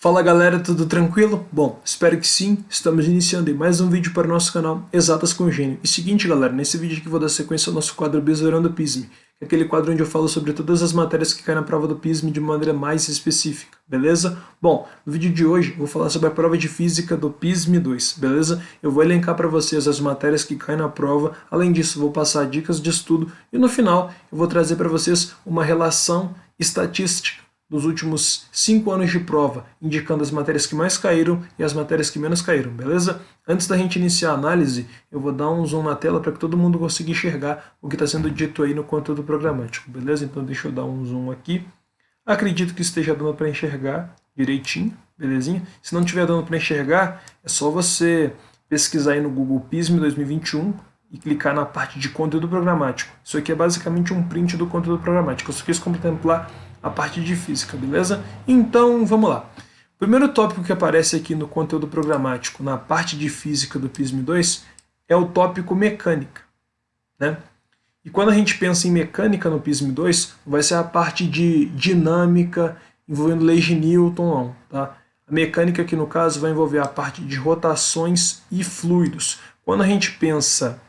Fala galera, tudo tranquilo? Bom, espero que sim. Estamos iniciando em mais um vídeo para o nosso canal Exatas com Gênio. E seguinte galera, nesse vídeo aqui vou dar sequência ao nosso quadro Besourando o PISM, que é aquele quadro onde eu falo sobre todas as matérias que caem na prova do PISM de maneira mais específica, beleza? Bom, no vídeo de hoje eu vou falar sobre a prova de Física do PISM 2, beleza? Eu vou elencar para vocês as matérias que caem na prova, além disso vou passar dicas de estudo e no final eu vou trazer para vocês uma relação estatística dos últimos 5 anos de prova, indicando as matérias que mais caíram e as matérias que menos caíram, beleza? Antes da gente iniciar a análise, eu vou dar um zoom na tela para que todo mundo consiga enxergar o que está sendo dito aí no conteúdo programático, beleza? Então deixa eu dar um zoom aqui. Acredito que esteja dando para enxergar direitinho, belezinha? Se não estiver dando para enxergar, é só você pesquisar aí no Google PISM 2021 e clicar na parte de conteúdo programático. Isso aqui é basicamente um print do conteúdo programático. Eu só quis contemplar a parte de física, beleza? Então, vamos lá. O primeiro tópico que aparece aqui no conteúdo programático, na parte de física do PISM 2, é o tópico mecânica, né? E quando a gente pensa em mecânica no PISM 2, vai ser a parte de dinâmica, envolvendo leis de Newton, tá? A mecânica aqui, no caso, vai envolver a parte de rotações e fluidos. Quando a gente pensa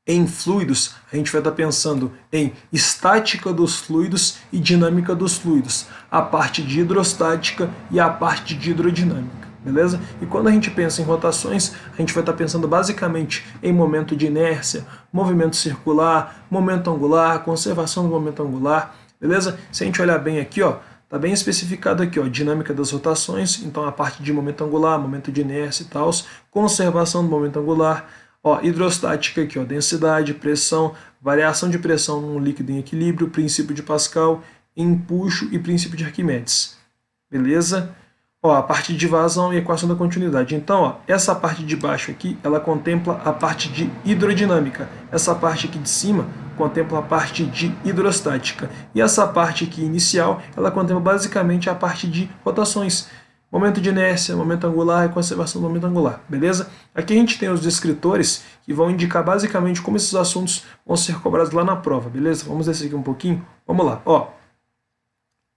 em fluidos, a gente vai estar pensando em estática dos fluidos e dinâmica dos fluidos, a parte de hidrostática e a parte de hidrodinâmica, beleza? E quando a gente pensa em rotações, a gente vai estar pensando basicamente em momento de inércia, movimento circular, momento angular, conservação do momento angular, beleza? Se a gente olhar bem aqui, ó, está bem especificado aqui, ó, dinâmica das rotações, então a parte de momento angular, momento de inércia e tal, conservação do momento angular. Ó, hidrostática aqui, ó, densidade, pressão, variação de pressão num líquido em equilíbrio, princípio de Pascal, empuxo e princípio de Arquimedes. Beleza? Ó, a parte de vazão e equação da continuidade. Então, ó, essa parte de baixo aqui, ela contempla a parte de hidrodinâmica. Essa parte aqui de cima contempla a parte de hidrostática. E essa parte aqui inicial, ela contempla basicamente a parte de rotações. Momento de inércia, momento angular e conservação do momento angular, beleza? Aqui a gente tem os descritores que vão indicar basicamente como esses assuntos vão ser cobrados lá na prova, beleza? Vamos descer aqui um pouquinho? Vamos lá, ó.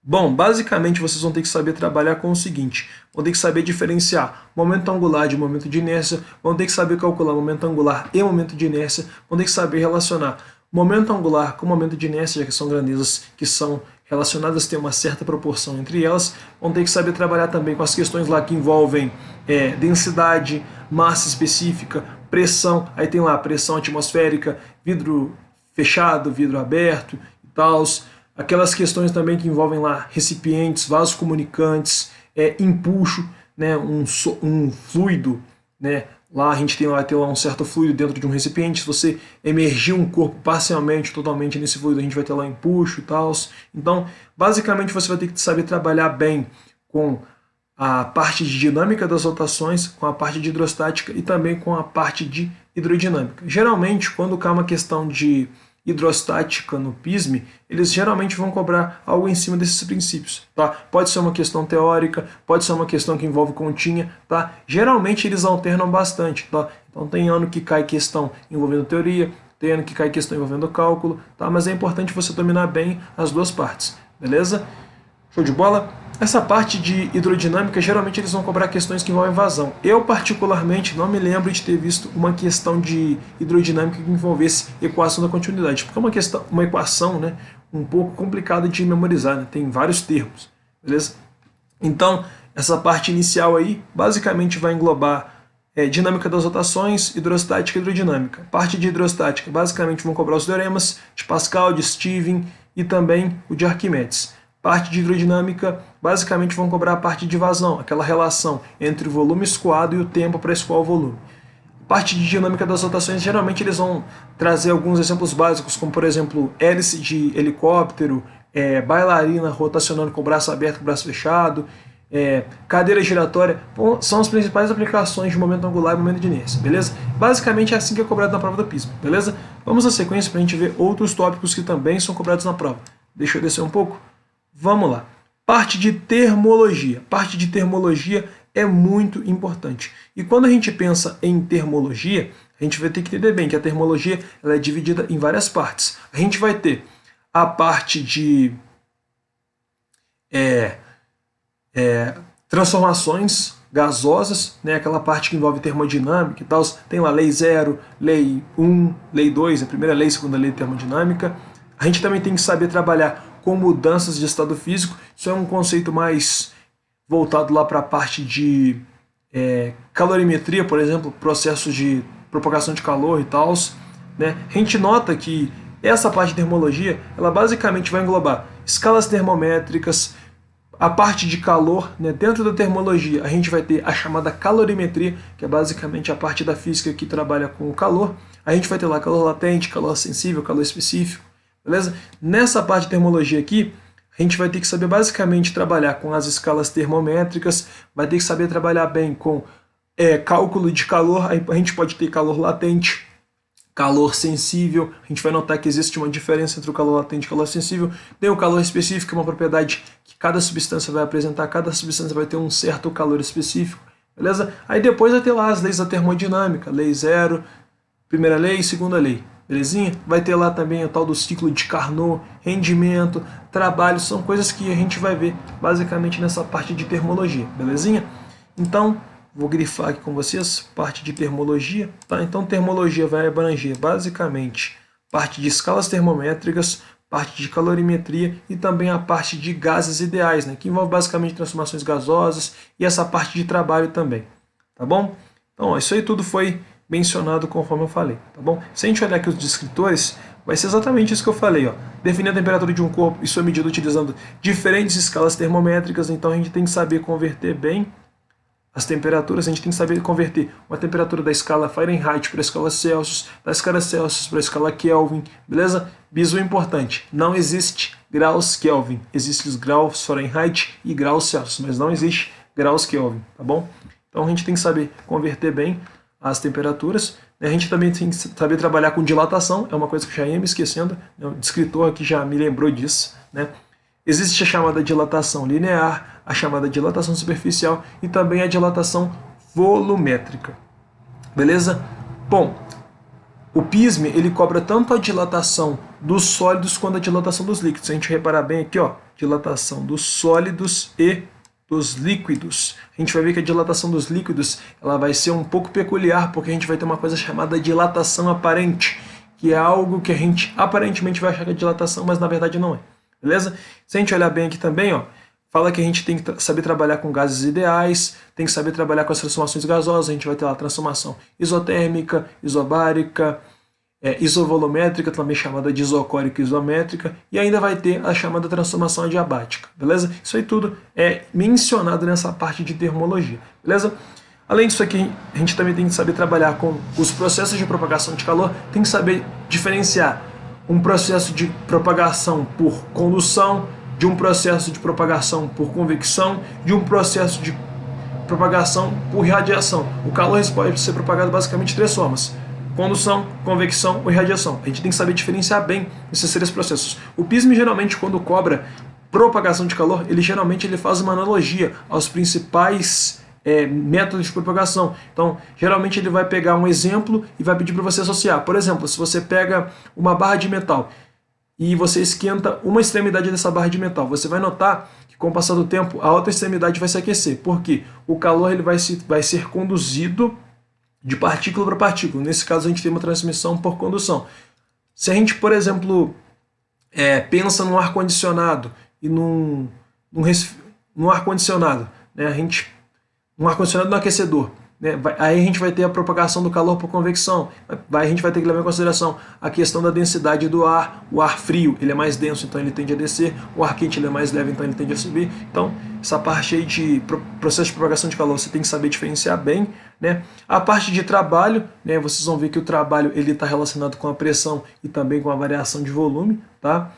Bom, basicamente vocês vão ter que saber trabalhar com o seguinte, vão ter que saber diferenciar momento angular de momento de inércia, vão ter que saber calcular momento angular e momento de inércia, vão ter que saber relacionar momento angular com momento de inércia, já que são grandezas que são relacionadas, tem uma certa proporção entre elas, vão ter que saber trabalhar também com as questões lá que envolvem densidade, massa específica, pressão, aí tem lá pressão atmosférica, vidro fechado, vidro aberto e tal, aquelas questões também que envolvem lá recipientes, vasos comunicantes, empuxo, né, um fluido, né, lá a gente vai ter lá um certo fluido dentro de um recipiente. Se você emergir um corpo parcialmente, totalmente nesse fluido, a gente vai ter lá empuxo e tal. Então, basicamente, você vai ter que saber trabalhar bem com a parte de dinâmica das rotações, com a parte de hidrostática e também com a parte de hidrodinâmica. Geralmente, quando cai uma questão de hidrostática no PISM, eles geralmente vão cobrar algo em cima desses princípios, tá? Pode ser uma questão teórica, pode ser uma questão que envolve continha, tá? Geralmente eles alternam bastante, tá? Então tem ano que cai questão envolvendo teoria, tem ano que cai questão envolvendo cálculo, tá? Mas é importante você dominar bem as duas partes, beleza? Show de bola? Essa parte de hidrodinâmica, geralmente eles vão cobrar questões que envolvem vazão. Eu, particularmente, não me lembro de ter visto uma questão de hidrodinâmica que envolvesse equação da continuidade, porque é uma equação, né, um pouco complicada de memorizar, né? Tem vários termos, beleza? Então, essa parte inicial aí, basicamente vai englobar dinâmica das rotações, hidrostática e hidrodinâmica. Parte de hidrostática, basicamente vão cobrar os teoremas de Pascal, de Stevin e também o de Arquimedes. Parte de hidrodinâmica, basicamente vão cobrar a parte de vazão, aquela relação entre o volume escoado e o tempo para escoar o volume. Parte de dinâmica das rotações, geralmente eles vão trazer alguns exemplos básicos, como por exemplo, hélice de helicóptero, bailarina rotacionando com o braço aberto e o braço fechado, cadeira giratória, são as principais aplicações de momento angular e momento de inércia, beleza? Basicamente é assim que é cobrado na prova do PISM, beleza? Vamos à sequência para a gente ver outros tópicos que também são cobrados na prova. Deixa eu descer um pouco. Vamos lá. Parte de termologia. Parte de termologia é muito importante. E quando a gente pensa em termologia, a gente vai ter que entender bem que a termologia ela é dividida em várias partes. A gente vai ter a parte de transformações gasosas, né, aquela parte que envolve termodinâmica e tal, tem lá lei 0, lei 1, lei 2, a primeira lei, a segunda lei de termodinâmica. A gente também tem que saber trabalhar com mudanças de estado físico, isso é um conceito mais voltado lá para a parte de calorimetria, por exemplo, processos de propagação de calor e tal, né? A gente nota que essa parte de termologia, ela basicamente vai englobar escalas termométricas, a parte de calor, né? Dentro da termologia a gente vai ter a chamada calorimetria, que é basicamente a parte da física que trabalha com o calor. A gente vai ter lá calor latente, calor sensível, calor específico, beleza? Nessa parte de termologia aqui, a gente vai ter que saber basicamente trabalhar com as escalas termométricas, vai ter que saber trabalhar bem com cálculo de calor. A gente pode ter calor latente, calor sensível. A gente vai notar que existe uma diferença entre o calor latente e o calor sensível. Tem o calor específico, que é uma propriedade que cada substância vai apresentar, cada substância vai ter um certo calor específico, beleza? Aí depois vai ter lá as leis da termodinâmica, lei 0, primeira lei e segunda lei, belezinha? Vai ter lá também o tal do ciclo de Carnot, rendimento, trabalho, são coisas que a gente vai ver basicamente nessa parte de termologia, belezinha? Então, vou grifar aqui com vocês, parte de termologia, tá? Então, termologia vai abranger basicamente parte de escalas termométricas, parte de calorimetria e também a parte de gases ideais, né? Que envolve basicamente transformações gasosas e essa parte de trabalho também, tá bom? Então, ó, isso aí tudo foi mencionado conforme eu falei, tá bom? Se a gente olhar aqui os descritores, vai ser exatamente isso que eu falei, ó. Definir a temperatura de um corpo, isso é medido utilizando diferentes escalas termométricas, então a gente tem que saber converter bem as temperaturas. A gente tem que saber converter uma temperatura da escala Fahrenheit para a escala Celsius, da escala Celsius para a escala Kelvin, beleza? Bisu importante, não existe graus Kelvin, existem os graus Fahrenheit e graus Celsius, mas não existe graus Kelvin, tá bom? Então a gente tem que saber converter bem as temperaturas. A gente também tem que saber trabalhar com dilatação, é uma coisa que eu já ia me esquecendo, o descritor aqui já me lembrou disso, né? Existe a chamada dilatação linear, a chamada dilatação superficial e também a dilatação volumétrica. Beleza? Bom, o PISM ele cobra tanto a dilatação dos sólidos quanto a dilatação dos líquidos. Se a gente reparar bem aqui, ó, dilatação dos sólidos e dos líquidos. A gente vai ver que a dilatação dos líquidos ela vai ser um pouco peculiar, porque a gente vai ter uma coisa chamada dilatação aparente, que é algo que a gente aparentemente vai achar que é dilatação, mas na verdade não é. Beleza? Se a gente olhar bem aqui também, ó, fala que a gente tem que saber trabalhar com gases ideais, tem que saber trabalhar com as transformações gasosas. A gente vai ter lá a transformação isotérmica, isobárica, isovolumétrica, também chamada de isocórica e isométrica, e ainda vai ter a chamada transformação adiabática, beleza? Isso aí tudo é mencionado nessa parte de termologia, beleza? Além disso aqui, a gente também tem que saber trabalhar com os processos de propagação de calor, tem que saber diferenciar um processo de propagação por condução, de um processo de propagação por convecção, de um processo de propagação por radiação. O calor pode ser propagado basicamente de 3 formas: condução, convecção ou irradiação. A gente tem que saber diferenciar bem esses 3 processos. O PISM geralmente, quando cobra propagação de calor, ele faz uma analogia aos principais métodos de propagação. Então, geralmente ele vai pegar um exemplo e vai pedir para você associar. Por exemplo, se você pega uma barra de metal e você esquenta uma extremidade dessa barra de metal, você vai notar que com o passar do tempo a outra extremidade vai se aquecer. Por quê? O calor ele vai ser conduzido de partícula para partícula. Nesse caso a gente tem uma transmissão por condução. Se a gente, por exemplo, pensa num ar-condicionado e num ar-condicionado, né, um ar-condicionado no aquecedor, né? Aí a gente vai ter a propagação do calor por convecção. A gente vai ter que levar em consideração a questão da densidade do ar. O ar frio ele é mais denso, então ele tende a descer. O ar quente ele é mais leve, então ele tende a subir. Então, essa parte aí de processo de propagação de calor você tem que saber diferenciar bem, né? A parte de trabalho, né? Vocês vão ver que o trabalho ele está relacionado com a pressão e também com a variação de volume, tá?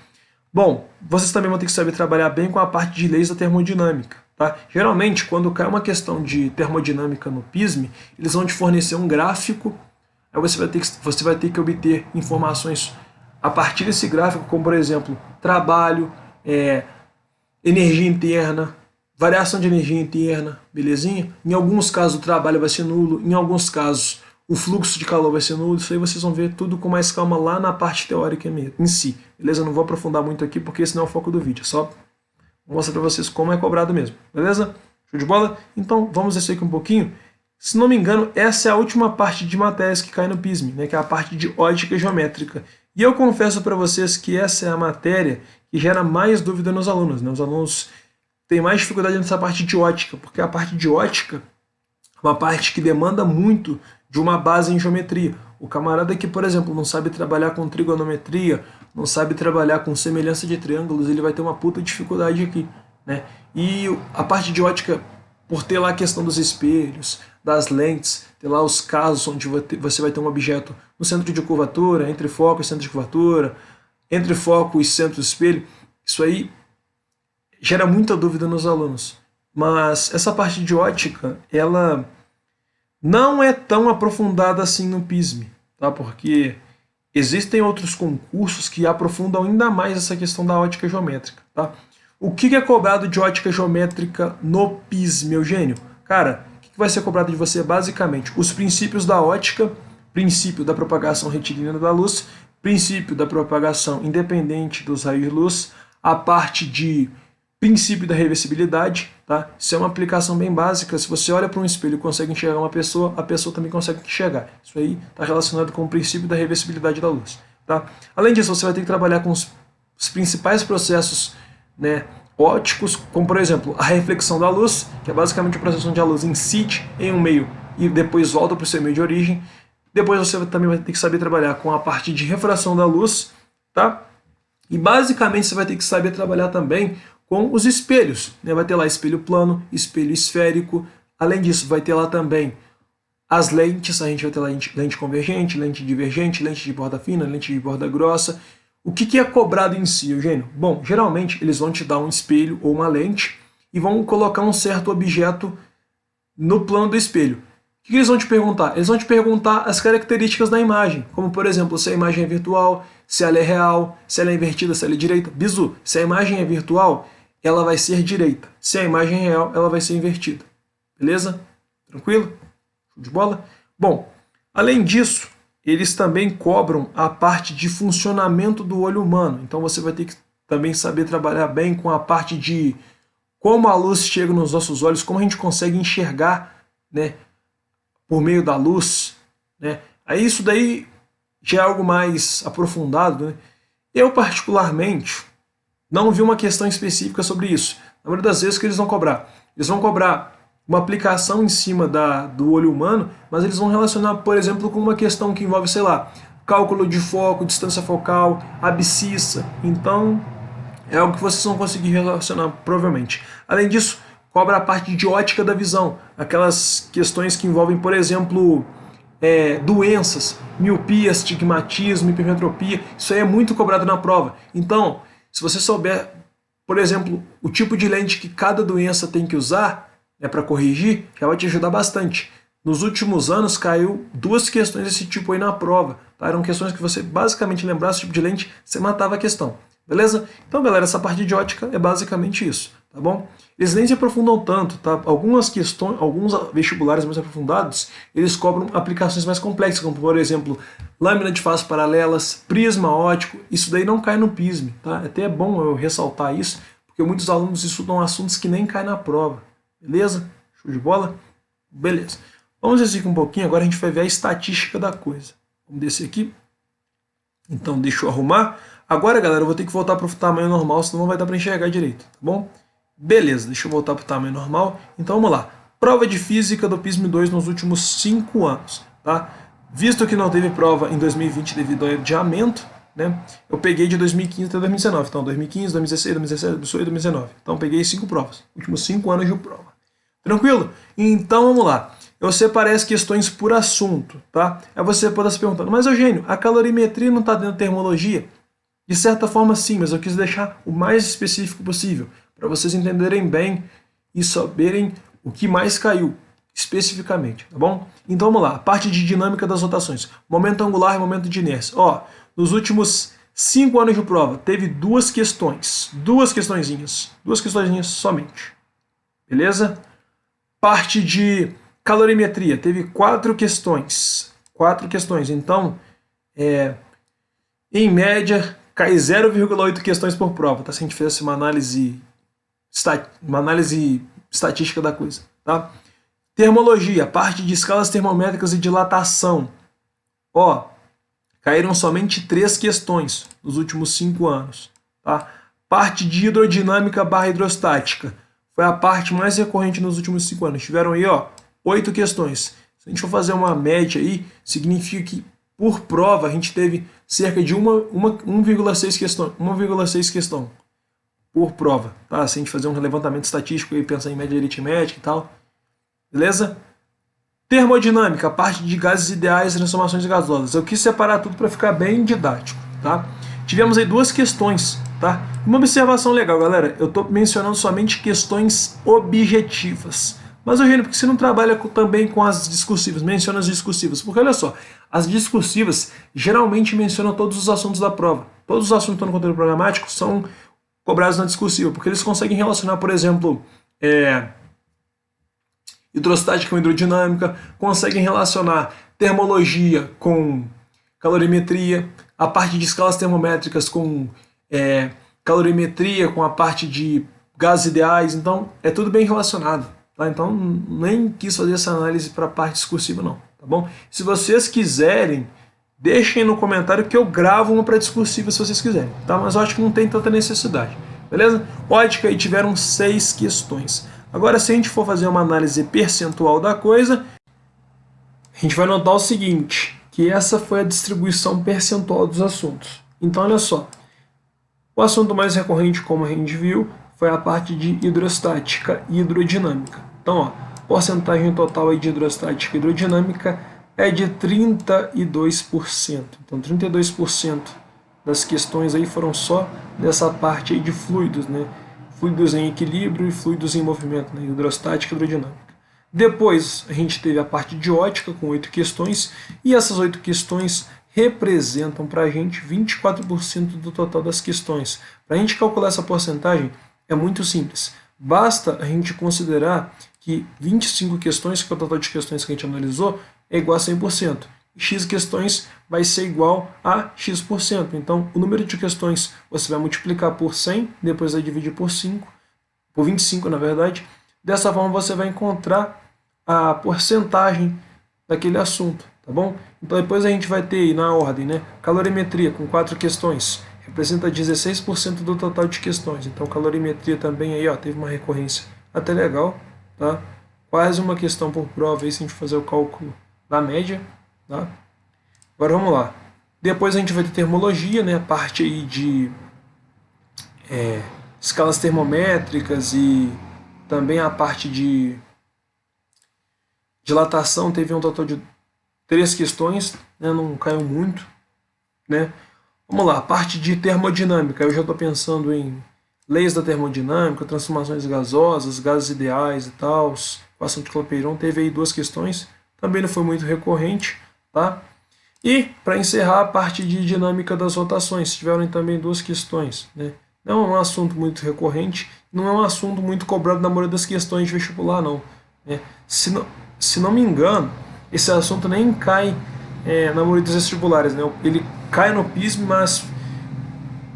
Bom, vocês também vão ter que saber trabalhar bem com a parte de leis da termodinâmica. Tá? Geralmente, quando cai uma questão de termodinâmica no PISM, eles vão te fornecer um gráfico, aí você vai ter que obter informações a partir desse gráfico, como por exemplo, trabalho, energia interna, variação de energia interna, belezinha? Em alguns casos o trabalho vai ser nulo, em alguns casos o fluxo de calor vai ser nulo. Isso aí vocês vão ver tudo com mais calma lá na parte teórica em si, beleza? Eu não vou aprofundar muito aqui porque esse não é o foco do vídeo, é só mostrar para vocês como é cobrado mesmo, beleza? Show Show de bola? Então, vamos descer aqui um pouquinho. Se não me engano, essa é a última parte de matérias que cai no PISM, né, que é a parte de ótica geométrica. E eu confesso para vocês que essa é a matéria que gera mais dúvida nos alunos, né? Os alunos têm mais dificuldade nessa parte de ótica, porque a parte de ótica é uma parte que demanda muito de uma base em geometria. O camarada que, por exemplo, não sabe trabalhar com trigonometria, não sabe trabalhar com semelhança de triângulos, ele vai ter uma puta dificuldade aqui, né? E a parte de ótica, por ter lá a questão dos espelhos, das lentes, ter lá os casos onde você vai ter um objeto no centro de curvatura, entre foco e centro de curvatura, entre foco e centro do espelho, isso aí gera muita dúvida nos alunos. Mas essa parte de ótica, ela não é tão aprofundada assim no PISM, tá? Porque existem outros concursos que aprofundam ainda mais essa questão da ótica geométrica, tá? O que é cobrado de ótica geométrica no PISM, Eugênio? Cara, o que vai ser cobrado de você? Basicamente, os princípios da ótica, princípio da propagação retilínea da luz, princípio da propagação independente dos raios de luz, a parte de princípio da reversibilidade, tá? Isso é uma aplicação bem básica. Se você olha para um espelho e consegue enxergar uma pessoa, a pessoa também consegue enxergar. Isso aí está relacionado com o princípio da reversibilidade da luz, tá? Além disso, você vai ter que trabalhar com os principais processos, né, ópticos, como por exemplo a reflexão da luz, que é basicamente o processo onde a luz incide em um meio e depois volta para o seu meio de origem. Depois você também vai ter que saber trabalhar com a parte de refração da luz, tá? E basicamente você vai ter que saber trabalhar também com os espelhos, né? Vai ter lá espelho plano, espelho esférico. Além disso, vai ter lá também as lentes. A gente vai ter lá lente convergente, lente divergente, lente de borda fina, lente de borda grossa. O que é cobrado em si, Eugênio? Bom, geralmente eles vão te dar um espelho ou uma lente e vão colocar um certo objeto no plano do espelho. O que eles vão te perguntar? Eles vão te perguntar as características da imagem, como por exemplo, se a imagem é virtual, se ela é real, se ela é invertida, se ela é direita. Bizu, se a imagem é virtual, ela vai ser direita. Se a imagem é real, ela vai ser invertida. Beleza? Tranquilo? Show de bola? Bom, além disso, eles também cobram a parte de funcionamento do olho humano. Então você vai ter que também saber trabalhar bem com a parte de como a luz chega nos nossos olhos, como a gente consegue enxergar, né, por meio da luz, né? Aí isso daí já é algo mais aprofundado, né? Eu particularmente não vi uma questão específica sobre isso. Na maioria das vezes que eles vão cobrar? Eles vão cobrar uma aplicação em cima do olho humano, mas eles vão relacionar, por exemplo, com uma questão que envolve, sei lá, cálculo de foco, distância focal, abscissa. Então, é algo que vocês vão conseguir relacionar, provavelmente. Além disso, cobra a parte de ótica da visão, aquelas questões que envolvem, por exemplo, doenças, miopia, astigmatismo, hipermetropia. Isso aí é muito cobrado na prova. Então, se você souber, por exemplo, o tipo de lente que cada doença tem que usar, para corrigir, já vai te ajudar bastante. Nos últimos anos caiu 2 questões desse tipo aí na prova, tá? Eram questões que você basicamente lembrasse o tipo de lente, você matava a questão, beleza? Então galera, essa parte de ótica é basicamente isso, tá bom? Eles nem se aprofundam tanto, tá? Algumas questões, alguns vestibulares mais aprofundados, eles cobram aplicações mais complexas, como por exemplo, lâmina de faces paralelas, prisma óptico. Isso daí não cai no PISM, tá? Até é bom eu ressaltar isso, porque muitos alunos estudam assuntos que nem caem na prova. Beleza? Show de bola? Beleza. Vamos descer aqui um pouquinho, agora a gente vai ver a estatística da coisa. Vamos descer aqui. Então, deixa eu arrumar. Agora, galera, eu vou ter que voltar para o tamanho normal, senão não vai dar para enxergar direito, tá bom? Beleza, deixa eu voltar para o tamanho normal. Então, vamos lá. Prova de física do PISM 2 nos últimos 5 anos, tá? Visto que não teve prova em 2020 devido ao adiamento, né? Eu peguei de 2015 até 2019. Então, 2015, 2016, 2017, 2018 e 2019. Então, peguei 5 provas. Últimos 5 anos de prova. Tranquilo? Então, vamos lá. Eu separei as questões por assunto, tá? Aí você pode estar se perguntando, mas Eugênio, a calorimetria não está dentro da termologia? De certa forma, sim, mas eu quis deixar o mais específico possível, para vocês entenderem bem e saberem o que mais caiu, especificamente, tá bom? Então, vamos lá. A parte de dinâmica das rotações. Momento angular e momento de inércia. Ó, nos últimos 5 anos de prova, teve 2 questões. 2 questõezinhas. 2 questõezinhas somente. Beleza? Parte de calorimetria, teve 4 questões. 4 questões. Então, em média, cai 0,8 questões por prova. Tá? Se a gente fizesse uma análise estatística da coisa, tá? Termologia, parte de escalas termométricas e dilatação. Ó, caíram somente 3 questões nos últimos 5 anos, tá? Parte de hidrodinâmica barra hidrostática. Foi a parte mais recorrente nos últimos 5 anos. Tiveram aí, ó, 8 questões. Se a gente for fazer uma média aí, significa que por prova a gente teve cerca de 1,6 questão por prova, tá? Se a gente fazer um levantamento estatístico e pensar em média aritmética e tal, beleza? Termodinâmica, parte de gases ideais e transformações gasosas. Eu quis separar tudo para ficar bem didático, tá? Tivemos aí 2 questões, tá? Uma observação legal, galera, eu estou mencionando somente questões objetivas. Mas, Eugênio, por que você não trabalha também com as discursivas? Menciona as discursivas. Porque, olha só, as discursivas geralmente mencionam todos os assuntos da prova. Todos os assuntos que estão no conteúdo programático são cobrados na discursiva, porque eles conseguem relacionar, por exemplo, hidrostática com hidrodinâmica, conseguem relacionar termologia com calorimetria, a parte de escalas termométricas com calorimetria, com a parte de gases ideais, então é tudo bem relacionado. Tá? Então nem quis fazer essa análise para a parte discursiva não, tá bom? Se vocês quiserem, deixem no comentário que eu gravo uma para discursiva se vocês quiserem, tá? Mas eu acho que não tem tanta necessidade, beleza? Ótica aí tiveram 6 questões. Agora, se a gente for fazer uma análise percentual da coisa, a gente vai notar o seguinte, que essa foi a distribuição percentual dos assuntos. Então, olha só, o assunto mais recorrente, como a gente viu, foi a parte de hidrostática e hidrodinâmica. Então, ó, porcentagem total aí de hidrostática e hidrodinâmica é de 32%. Então, 32% das questões aí foram só dessa parte aí de fluidos, né? Fluidos em equilíbrio e fluidos em movimento, né? Hidrostática e hidrodinâmica. Depois, a gente teve a parte de ótica, com 8 questões, e essas 8 questões representam para a gente 24% do total das questões. Para a gente calcular essa porcentagem, é muito simples. Basta a gente considerar que 25 questões, que é o total de questões que a gente analisou, é igual a 100%. X questões vai ser igual a X%. Então, o número de questões você vai multiplicar por 100, depois vai dividir por 5, por 25, na verdade. Dessa forma, você vai encontrar a porcentagem daquele assunto, tá bom? Então, depois a gente vai ter aí na ordem, né? Calorimetria, com 4 questões, representa 16% do total de questões. Então, calorimetria também aí, ó, teve uma recorrência até legal, tá? Quase uma questão por prova aí, se a gente fazer o cálculo da média, tá? Agora vamos lá. Depois a gente vai ter termologia, né? A parte aí de escalas termométricas e também a parte de dilatação. Teve um total de 3 questões, né? Não caiu muito, né? Vamos lá, a parte de termodinâmica. Eu já estou pensando em leis da termodinâmica, transformações gasosas, gases ideais e tal. Equação de Clapeyron teve aí 2 questões. Também não foi muito recorrente, tá? E, para encerrar, a parte de dinâmica das rotações. Tiveram também 2 questões, né? Não é um assunto muito recorrente, não é um assunto muito cobrado na maioria das questões de vestibular, não, né? Se não me engano, esse assunto nem cai na maioria dos vestibulares, né? Ele cai no PISM, mas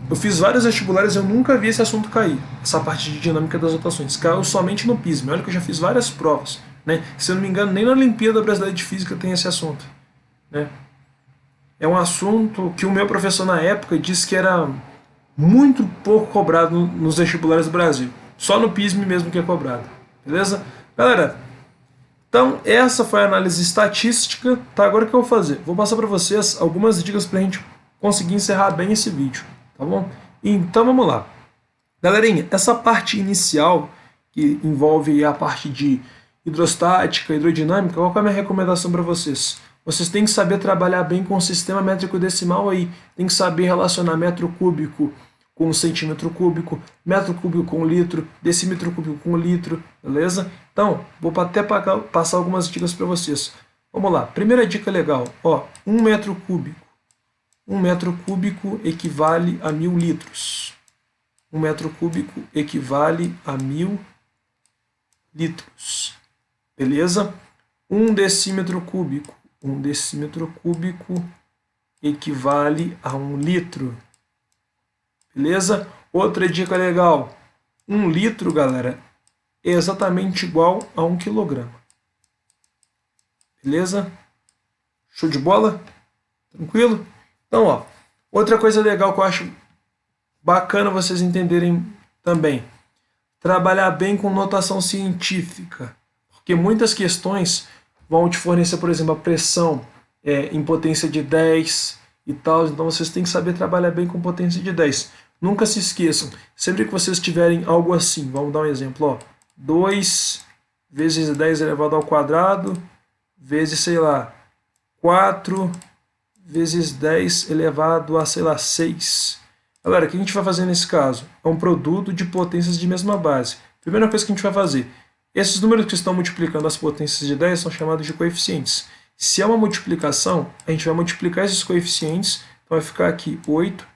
eu fiz vários vestibulares e eu nunca vi esse assunto cair, essa parte de dinâmica das rotações. Caiu somente no PISM. Olha que eu já fiz várias provas, né? Se eu não me engano, nem na Olimpíada Brasileira de Física tem esse assunto, né? É um assunto que o meu professor na época disse que era muito pouco cobrado nos vestibulares do Brasil. Só no PISM mesmo que é cobrado. Beleza? Galera, então essa foi a análise estatística. Tá, agora o que eu vou fazer? Vou passar para vocês algumas dicas para a gente conseguir encerrar bem esse vídeo. Tá bom? Então vamos lá. Galerinha, essa parte inicial, que envolve a parte de hidrostática, hidrodinâmica, qual é a minha recomendação para vocês? Vocês têm que saber trabalhar bem com o sistema métrico decimal aí. Tem que saber relacionar metro cúbico com centímetro cúbico, metro cúbico com litro, decímetro cúbico com litro, beleza? Então, vou até passar algumas dicas para vocês. Vamos lá. Primeira dica legal, ó, 1 metro cúbico. 1 metro cúbico equivale a 1000 litros. 1 metro cúbico equivale a 1000 litros. Beleza? 1 decímetro cúbico. 1 decímetro cúbico equivale a 1 litro. Beleza? Outra dica legal. 1 litro, galera, é exatamente igual a 1 kg. Beleza? Show de bola? Tranquilo? Então, ó, outra coisa legal que eu acho bacana vocês entenderem também. Trabalhar bem com notação científica. Porque muitas questões vão te fornecer, por exemplo, a pressão em potência de 10 e tal. Então vocês têm que saber trabalhar bem com potência de 10. Nunca se esqueçam, sempre que vocês tiverem algo assim, vamos dar um exemplo, ó, 2 vezes 10 elevado ao quadrado, vezes, sei lá, 4 vezes 10 elevado a, sei lá, 6. Galera, o que a gente vai fazer nesse caso? É um produto de potências de mesma base. Primeira coisa que a gente vai fazer, esses números que estão multiplicando as potências de 10 são chamados de coeficientes. Se é uma multiplicação, a gente vai multiplicar esses coeficientes, então vai ficar aqui 8.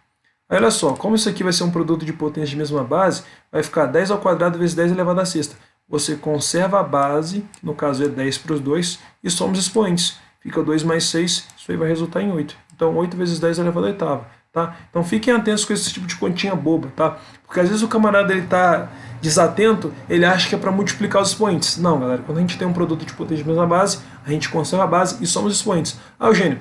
Aí olha só, como isso aqui vai ser um produto de potência de mesma base, vai ficar 10 ao quadrado vezes 10 elevado à sexta. Você conserva a base, que no caso é 10 para os dois, e soma os expoentes. Fica 2 mais 6, isso aí vai resultar em 8. Então 8 vezes 10 elevado à oitava. Tá? Então fiquem atentos com esse tipo de continha boba, tá? Porque às vezes o camarada ele tá desatento, ele acha que é para multiplicar os expoentes. Não, galera, quando a gente tem um produto de potência de mesma base, a gente conserva a base e soma os expoentes. Ah, Eugênio,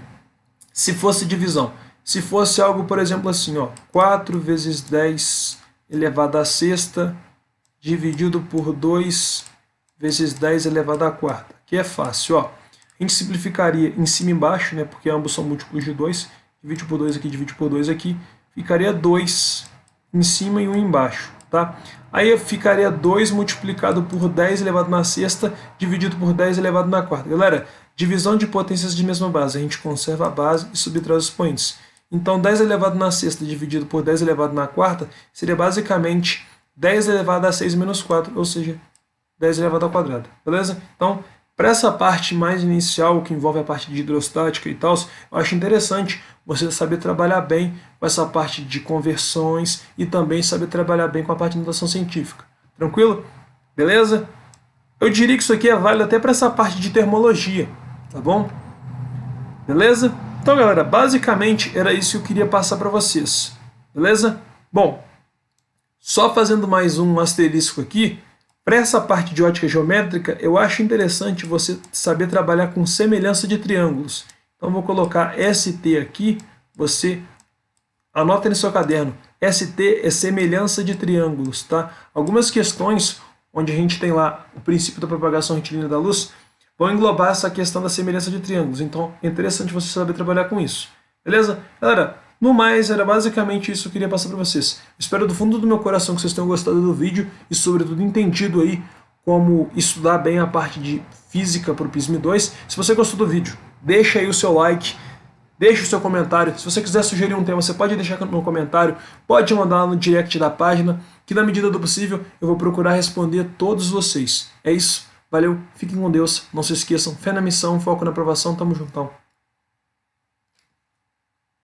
se fosse divisão, se fosse algo, por exemplo, assim, ó, 4 vezes 10 elevado à sexta dividido por 2 vezes 10 elevado à quarta. Aqui é fácil, ó. A gente simplificaria em cima e embaixo, né, porque ambos são múltiplos de 2. Divide por 2 aqui, divide por 2 aqui. Ficaria 2 em cima e 1 embaixo, tá? Aí ficaria 2 multiplicado por 10 elevado na sexta, dividido por 10 elevado na quarta. Galera, divisão de potências de mesma base. A gente conserva a base e subtrai os expoentes. Então, 10 elevado na sexta dividido por 10 elevado na quarta seria basicamente 10 elevado a 6 menos 4, ou seja, 10 elevado ao quadrado. Beleza? Então, para essa parte mais inicial, que envolve a parte de hidrostática e tal, eu acho interessante você saber trabalhar bem com essa parte de conversões e também saber trabalhar bem com a parte de notação científica. Tranquilo? Beleza? Eu diria que isso aqui é válido até para essa parte de termologia, tá bom? Beleza? Então, galera, basicamente era isso que eu queria passar para vocês. Beleza? Bom, só fazendo mais um asterisco aqui, para essa parte de ótica geométrica, eu acho interessante você saber trabalhar com semelhança de triângulos. Então, vou colocar ST aqui, você anota no seu caderno. ST é semelhança de triângulos, tá? Algumas questões onde a gente tem lá o princípio da propagação retilínea da luz vão englobar essa questão da semelhança de triângulos. Então, é interessante você saber trabalhar com isso. Beleza? Galera, no mais, era basicamente isso que eu queria passar para vocês. Espero do fundo do meu coração que vocês tenham gostado do vídeo e, sobretudo, entendido aí como estudar bem a parte de física para o PISM 2. Se você gostou do vídeo, deixa aí o seu like, deixa o seu comentário. Se você quiser sugerir um tema, você pode deixar no comentário, pode mandar lá no direct da página, que na medida do possível eu vou procurar responder todos vocês. É isso, valeu, fiquem com Deus, não se esqueçam, fé na missão, foco na aprovação, tamo juntão.